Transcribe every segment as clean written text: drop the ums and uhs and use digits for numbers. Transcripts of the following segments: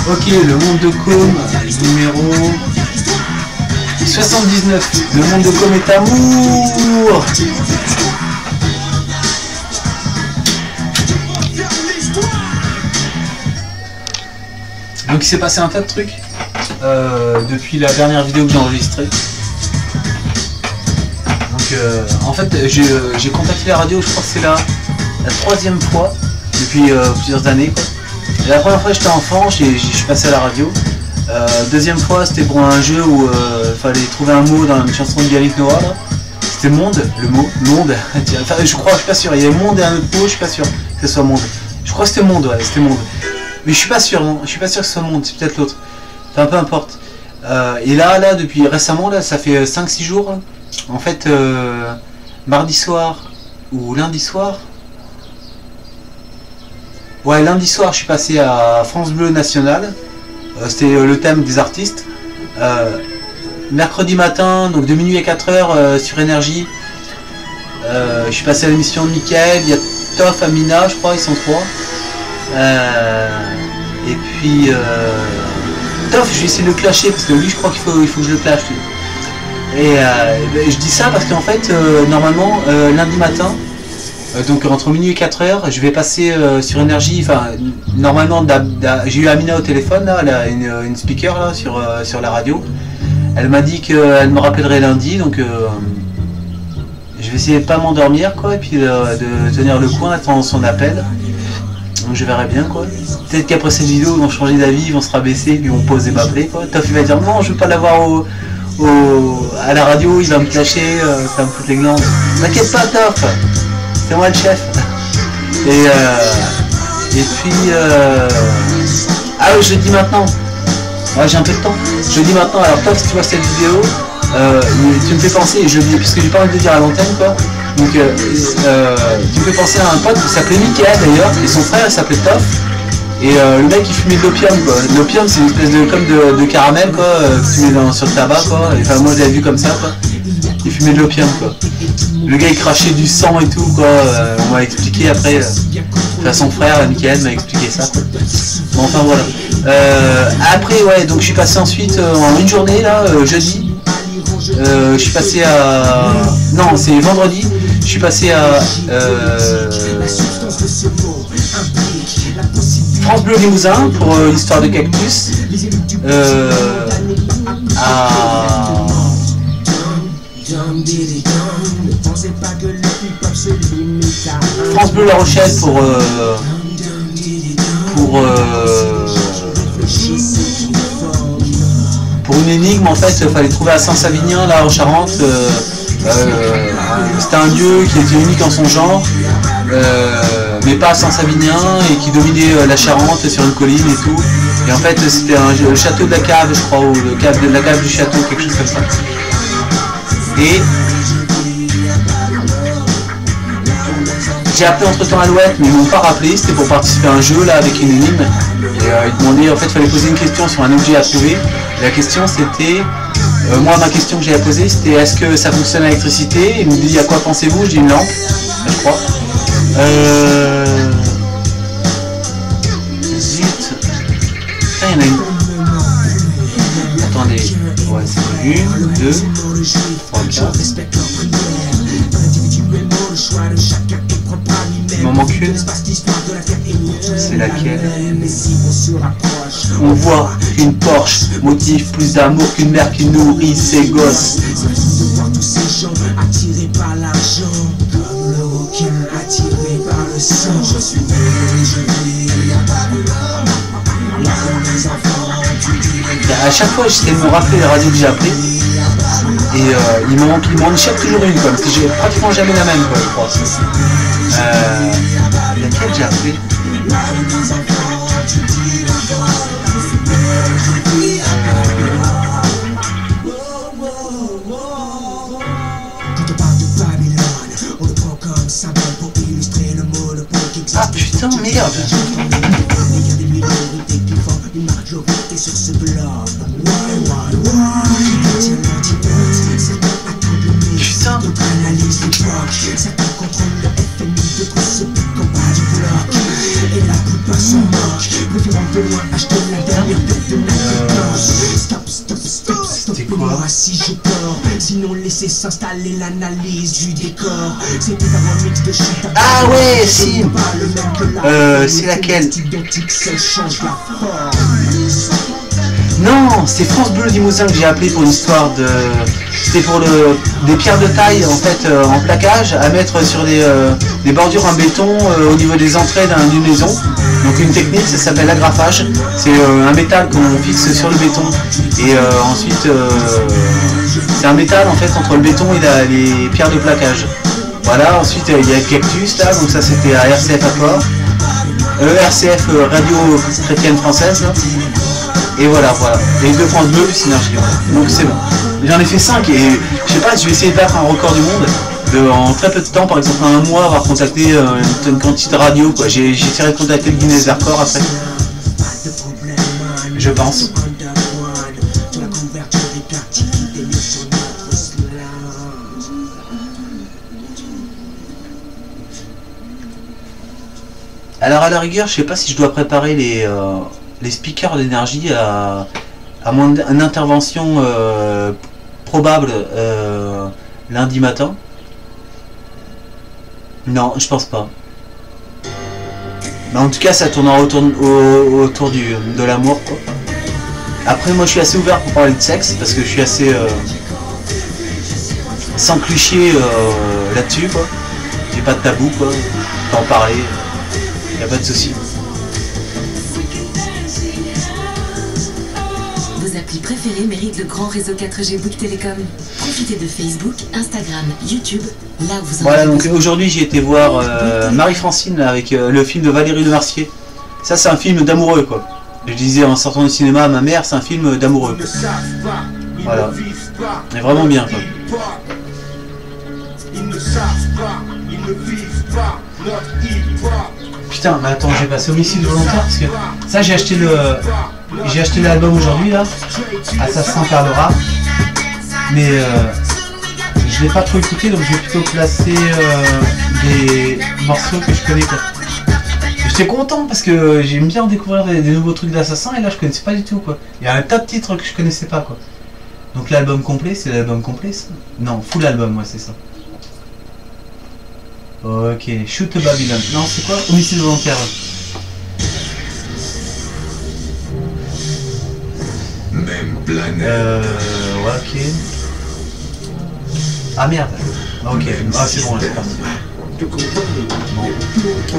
Ok, le monde de Com, numéro 79. Le monde de Com est amour. Donc il s'est passé un tas de trucs depuis la dernière vidéo que j'ai enregistrée. Donc en fait j'ai contacté la radio, je crois que c'est la troisième fois depuis plusieurs années, quoi. Et la première fois j'étais enfant, je suis passé à la radio. Deuxième fois c'était pour un jeu où il fallait trouver un mot dans une chanson de Yannick Noah. C'était monde, le mot monde. Enfin je crois, je suis pas sûr, il y avait monde et un autre mot, je suis pas sûr que ce soit monde. Je crois que c'était monde, ouais, c'était monde. Mais je suis pas sûr, non, je suis pas sûr que ce soit monde, c'est peut-être l'autre. Enfin peu importe. Et là depuis récemment, là, ça fait 5-6 jours, là. En fait mardi soir ou lundi soir. Ouais, lundi soir je suis passé à France Bleu National. C'était le thème des artistes. Mercredi matin, donc de minuit à 4h sur Énergie. Je suis passé à l'émission de Mickaël, il y a Toff, Amina, je crois, ils sont 3. Et puis Toff, je vais essayer de le clasher parce que lui je crois qu'il faut que je le clash. Et je dis ça parce qu'en fait normalement lundi matin, donc entre minuit et 4h, je vais passer sur Énergie. Enfin normalement j'ai eu Amina au téléphone là, elle a une speaker là sur la radio. Elle m'a dit qu'elle me rappellerait lundi, donc je vais essayer de pas m'endormir quoi, et puis de tenir le coin, attendre son appel. Donc je verrai bien quoi. Peut-être qu'après cette vidéo ils vont changer d'avis, ils vont se rabaisser, puis ils vont poser m'appeler quoi. Toff il va dire non, je veux pas l'avoir à la radio, il va me clasher, ça va me foutre les glandes. T'inquiète pas Toff, c'est moi le chef. Et puis ah oui, je le dis maintenant. Ouais, j'ai un peu de temps. Je le dis maintenant. Alors Toff, si tu vois cette vidéo, tu me fais penser, et je le dis puisque j'ai pas envie de le dire à l'antenne quoi. Donc tu me fais penser à un pote qui s'appelait Mickaël d'ailleurs, et son frère il s'appelait Toff. Et le mec il fumait de l'opium quoi. L'opium c'est une espèce de comme de caramel quoi, que tu mets sur le tabac quoi. Et, enfin moi je l'avais vu comme ça quoi. Il fumait de l'opium quoi. Le gars il crachait du sang et tout quoi. On m'a expliqué après. Enfin son frère Mickaël m'a expliqué ça quoi. Bon enfin voilà. Après ouais, donc je suis passé ensuite en une journée là, jeudi. Je suis passé à... Non, c'est vendredi. Je suis passé à France Bleu Limousin pour l'histoire de Cactus. À France Bleu La Rochelle pour une énigme en fait, il fallait trouver à Saint-Savinien là en Charente. C'était un dieu qui était unique en son genre, mais pas à Saint-Savinien, et qui dominait la Charente sur une colline et tout. Et en fait c'était le château de la cave je crois, ou la cave du château, quelque chose comme ça. Et j'ai appelé entre temps Alouette, mais ils m'ont pas rappelé, c'était pour participer à un jeu là avec une énigme. Et ils demandaient, en fait il fallait poser une question sur un objet à trouver. Et la question c'était, moi ma question que j'ai à poser c'était est-ce que ça fonctionne à l'électricité. Il me dit à quoi pensez-vous, je dis une lampe, je crois. Zut. Putain, il y en a une. Attendez, ouais c'est une, deux, trois, quatre. Il m'en manque une. C'est laquelle? On voit une Porsche motive plus d'amour qu'une mère qui nourrit ses gosses. À chaque fois j'essaie de me rappeler les radios que j'ai appris. Et il m'en échappe toujours une quoi, parce que j'ai pratiquement jamais la même quoi, je crois. Laquelle j'ai appris? Ah putain merde. Putain. C'était quoi? Si je dors, sinon laissez s'installer l'analyse du décor. C'était un mix de shit. Ah ouais, si. C'est laquelle? Non, c'est France Bleu Limousin que j'ai appelé pour une histoire de... C'était pour des pierres de taille en fait en plaquage à mettre sur des bordures en béton au niveau des entrées d'une maison. Donc une technique, ça s'appelle l'agrafage. C'est un métal qu'on fixe sur le béton. Et ensuite, c'est un métal en fait entre le béton et les pierres de plaquage. Voilà, ensuite il y a Cactus là, donc ça c'était à RCF Accord. RCF Radio Chrétienne Française là. Et voilà. Et de France Bleu, Synergie. Donc c'est bon. J'en ai fait 5 et je sais pas, je vais essayer de battre un record du monde. En très peu de temps, par exemple en un mois, avoir contacté une quantité de radio. Quoi. J'ai essayé de contacter le Guinness des records après. Je pense. Alors à la rigueur, je sais pas si je dois préparer les speakers d'énergie à une intervention probable lundi matin. Non, je pense pas. Mais en tout cas, ça tournera autour de l'amour, quoi. Après, moi, je suis assez ouvert pour parler de sexe parce que je suis assez sans cliché là-dessus, quoi. J'ai pas de tabou, quoi. Je peux en parler. Y a pas de souci. Vos applis préférées méritent le grand réseau 4G Bouygues Télécom. Profitez de Facebook, Instagram, YouTube, là où vous en Voilà, donc aujourd'hui j'ai été voir Marie-Francine avec le film de Valérie Lemercier. Ça c'est un film d'amoureux quoi. Je disais en sortant du cinéma à ma mère, c'est un film d'amoureux. Voilà. Mais vraiment bien quoi. Putain, mais attends, j'ai passé homicide volontaire parce que ça j'ai acheté l'album aujourd'hui là, Assassin Parlera, mais je l'ai pas trop écouté donc je vais plutôt placer des morceaux que je connais quoi. J'étais content parce que j'aime bien découvrir des nouveaux trucs d'Assassin et là je connaissais pas du tout quoi. Il y a un tas de titres que je connaissais pas quoi. Donc l'album complet, c'est l'album complet ça? Non, full album, ouais c'est ça. Ok, Shoot Babylon. Non, c'est quoi? Homicide volontaire. Même planète. Ouais, ok. Ah merde. Ok, ah c'est bon, là, c'est parti. Bon.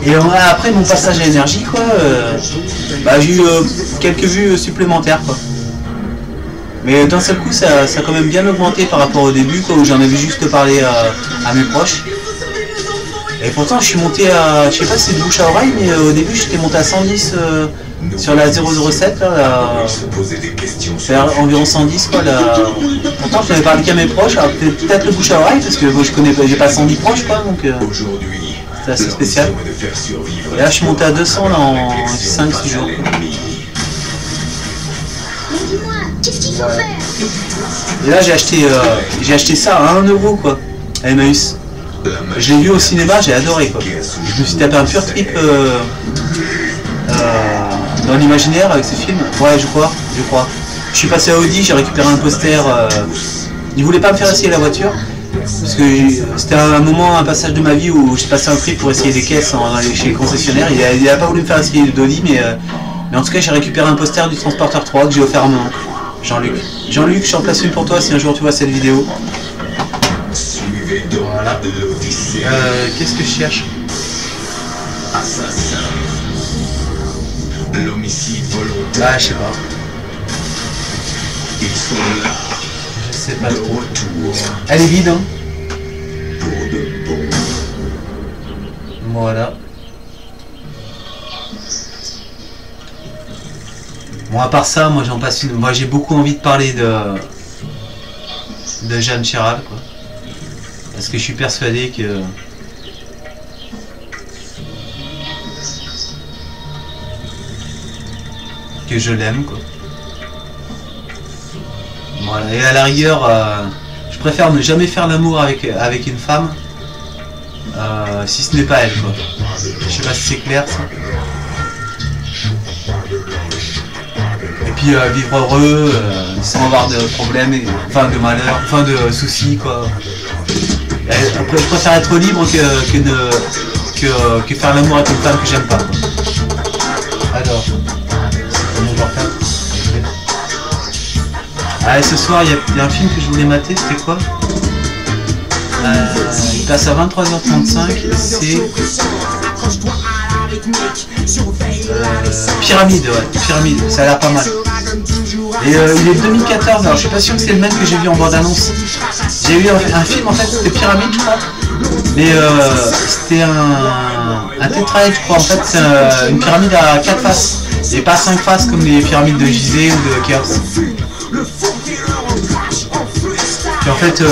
Et après mon passage à énergie, quoi, bah, j'ai eu quelques vues supplémentaires, quoi. Mais d'un seul coup, ça a quand même bien augmenté par rapport au début, quoi, où j'en avais juste parlé à mes proches. Et pourtant je suis monté à, je sais pas si c'est de bouche à oreille, mais au début j'étais monté à 110 sur la 007, là, faire environ 110 quoi. Pourtant je n'avais parlé qu'à mes proches, alors peut-être le bouche à oreille, parce que moi je connais pas, j'ai pas 110 proches quoi, donc c'est assez spécial. Et là je suis monté à 200 là, en 5-6 jours. Et là j'ai acheté ça à 1 € quoi, à Emmaüs. Je l'ai vu au cinéma, j'ai adoré quoi. Je me suis tapé un pur trip dans l'imaginaire avec ce film. Ouais, je crois. Je suis passé à Audi, j'ai récupéré un poster. Ils voulaient pas me faire essayer la voiture parce que c'était un passage de ma vie où j'ai passé un trip pour essayer des caisses chez les concessionnaires. Il a pas voulu me faire essayer d'Audi, mais en tout cas j'ai récupéré un poster du Transporteur 3 que j'ai offert à mon oncle, Jean-Luc. Jean-Luc, j'en place une pour toi si un jour tu vois cette vidéo. Voilà. Qu'est-ce que je cherche? Assassin. L'homicide volontaire. Ah, je sais pas. Ils sont là. Je sais pas trop. Retour Elle est vide, hein. pour de bon. Voilà. Bon, à part ça, moi j'en passe une. Moi j'ai beaucoup envie de parler de Jeanne Chéral, quoi. Parce que je suis persuadé que je l'aime quoi. Voilà. Et à la rigueur, je préfère ne jamais faire l'amour avec une femme si ce n'est pas elle quoi. Je sais pas si c'est clair ça. puis vivre heureux, sans avoir de problèmes, enfin de malheur, enfin de soucis quoi. Après, je préfère être libre que faire l'amour avec une femme que j'aime pas. Alors, c'est mon portable. Allez, ce soir il y a un film que je voulais mater, c'était quoi? Il passe à 23h35, c'est Pyramide, ouais, Pyramide, ça a l'air pas mal. Et il est 2014, alors je suis pas sûr que c'est le même que j'ai vu en bande-annonce. J'ai eu un film en fait, c'était Pyramide je crois, mais c'était un tétraèdre je crois, en fait c'est une pyramide à 4 faces, et pas 5 faces comme les pyramides de Gizeh ou de Khéops. Et en fait,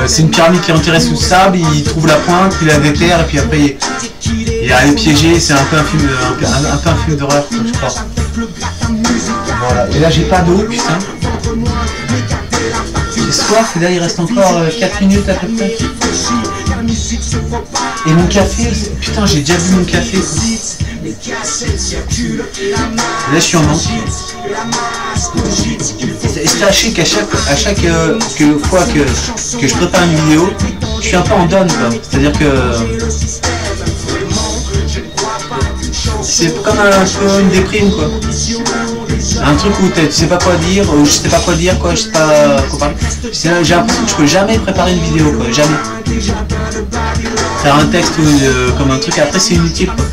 c'est une pyramide qui est enterrée sous le sable, il trouve la pointe, il la déterre, et puis après il a les piégé, c'est un peu un film d'horreur, je crois. Voilà, et là j'ai pas d'eau, putain. J'ai soif, et là il reste encore 4 minutes à peu près. Et mon café, putain j'ai déjà bu mon café. Et là je suis en manque. Et sachez qu'à chaque fois que je prépare une vidéo, je suis un peu en down quoi. C'est-à-dire que c'est comme un peu une déprime quoi. Un truc où tu sais pas quoi dire, ou je sais pas quoi dire quoi, je sais pas quoi parler. J'ai l'impression que je peux jamais préparer une vidéo quoi, jamais. Faire un texte ou comme un truc, après c'est inutile quoi.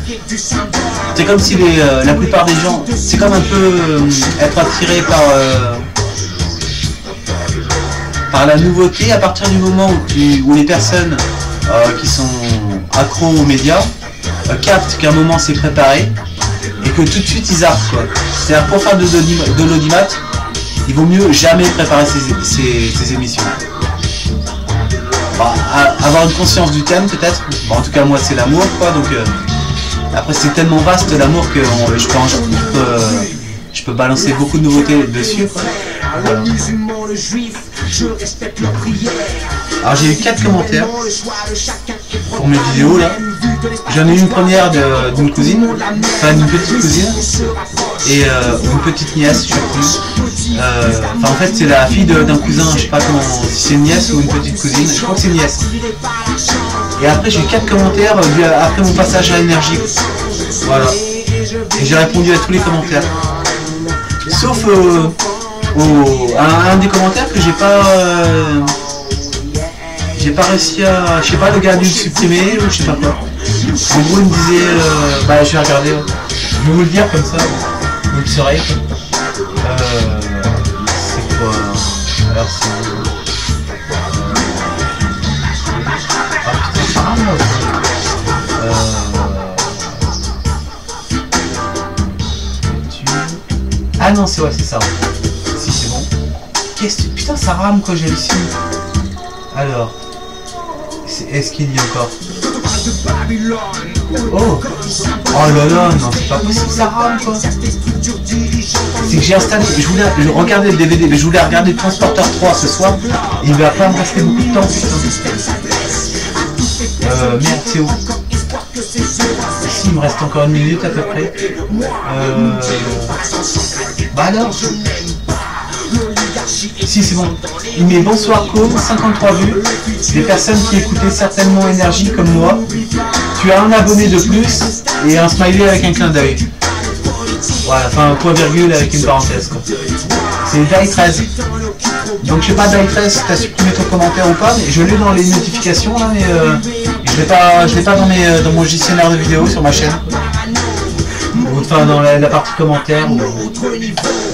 C'est comme si la plupart des gens, c'est comme un peu être attiré par la nouveauté à partir du moment où les personnes qui sont accros aux médias captent qu'un moment c'est préparé et que tout de suite ils zappent quoi. C'est-à-dire pour faire de l'audimat, il vaut mieux jamais préparer ces émissions. Bon, avoir une conscience du thème peut-être, bon, en tout cas moi c'est l'amour quoi, donc après c'est tellement vaste l'amour que je peux balancer beaucoup de nouveautés dessus quoi. Voilà. Alors j'ai eu 4 commentaires pour mes vidéos là. J'en ai eu une première d'une cousine, enfin d'une petite cousine, et une petite nièce, je sais plus. Enfin en fait c'est la fille d'un cousin, je sais pas comment, si c'est une nièce ou une petite cousine, je crois que c'est une nièce. Et après j'ai eu 4 commentaires après mon passage à l'énergie. Voilà. Et j'ai répondu à tous les commentaires. Sauf un des commentaires que j'ai pas réussi à, je sais pas, le gars a dû le supprimer ou je sais pas quoi. En gros il me disait, bah je vais regarder, je vais vous le dire comme ça, vous le saurez. C'est quoi? Alors c'est... Ah putain, ça rame là. Ah non c'est ça. Si c'est bon. Qu'est-ce que... Putain ça rame quoi, j'hallucine. Alors. Est-ce qu'il y a encore? Oh. Oh là là, non c'est pas possible, ça rame quoi. C'est que j'ai installé, je voulais regarder le DVD, mais je voulais regarder Transporteur 3 ce soir. Et il va pas me rester beaucoup de temps putain. Merde c'est où? Si, il me reste encore 1 minute à peu près. Bah alors. Si c'est bon. Il met bonsoir Com, 53 vues. Des personnes qui écoutaient certainement Énergie comme moi. Tu as un abonné de plus et un smiley avec un clin d'œil. Voilà, enfin un point virgule avec une parenthèse quoi. C'est Die13. Donc je sais pas Die13 si t'as supprimé ton commentaire ou pas, mais je l'ai dans les notifications là, mais je l'ai pas dans mon gestionnaire de vidéos sur ma chaîne. Ou enfin dans la partie commentaires.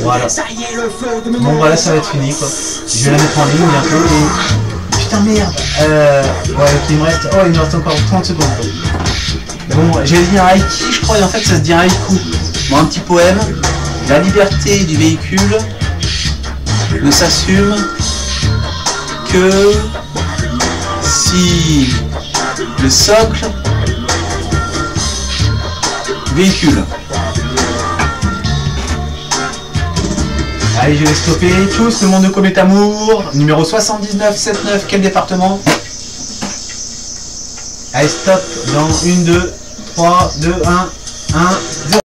Voilà. Bon voilà, ça va être fini quoi. Je vais la mettre en ligne bientôt et... Putain merde. Ouais ok, il me reste encore 30 secondes quoi. Bon, j'allais dire un haïki je crois, et en fait ça se dit un haïku. Bon, un petit poème. La liberté du véhicule ne s'assume que si le socle véhicule. Allez, je vais stopper. Tous, le monde de Com est amour. Numéro 7979, quel département? Allez, stop dans 1, 2, 3, 2, 1, 1, 0.